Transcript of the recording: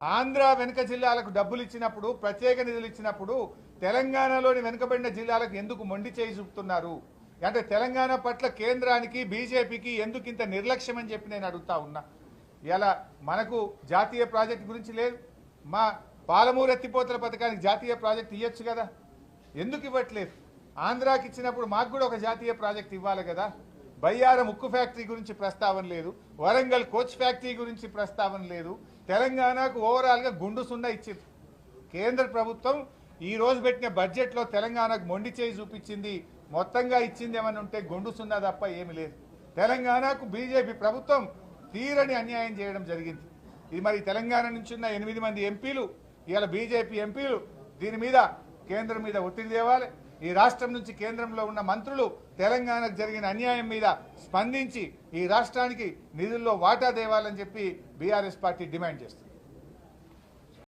ఆంధ్ర వెనుక జిల్లాలకు డబ్బులు ఇచ్చినప్పుడు ప్రత్యేక నిధులు ఇచ్చినప్పుడు తెలంగాణలోని వెనుకబడిన జిల్లాలకు ఎందుకు మొండి చేయి చూపుతున్నారు? అంటే తెలంగాణ పట్ల కేంద్రానికి బీజేపీకి ఎందుకు ఇంత నిర్లక్ష్యం అని చెప్పి నేను అడుగుతా ఉన్నా. ఇలా మనకు జాతీయ ప్రాజెక్ట్ గురించి లేదు. మా పాలమూరు ఎత్తిపోతల పథకానికి జాతీయ ప్రాజెక్ట్ ఇవ్వచ్చు కదా, ఎందుకు ఇవ్వట్లేదు? ఆంధ్రాకి ఇచ్చినప్పుడు మాకు కూడా ఒక జాతీయ ప్రాజెక్ట్ ఇవ్వాలి కదా. బయ్యారం ఉక్కు ఫ్యాక్టరీ గురించి ప్రస్తావన లేదు, వరంగల్ కోచ్ ఫ్యాక్టరీ గురించి ప్రస్తావన లేదు. తెలంగాణకు ఓవరాల్గా గుండు సున్నా ఇచ్చింది. కేంద్ర ప్రభుత్వం ఈ రోజు పెట్టిన బడ్జెట్లో తెలంగాణకు మొండి చేయి చూపించింది. మొత్తంగా ఇచ్చింది ఏమని ఉంటే గుండు సున్నా తప్ప ఏమి లేదు. తెలంగాణకు బీజేపీ ప్రభుత్వం తీరని అన్యాయం చేయడం జరిగింది. ఇది మరి తెలంగాణ నుంచి ఉన్న 8 మంది ఎంపీలు, ఇవాళ బీజేపీ ఎంపీలు దీని మీద కేంద్రం మీద ఒత్తిడి తేవాలి. ఈ రాష్ట్రం నుంచి కేంద్రంలో ఉన్న మంత్రులు తెలంగాణకు జరిగిన అన్యాయం మీద స్పందించి ఈ రాష్ట్రానికి నిధుల్లో వాటా దేవాలని చెప్పి బీఆర్ఎస్ పార్టీ డిమాండ్ చేస్తుంది.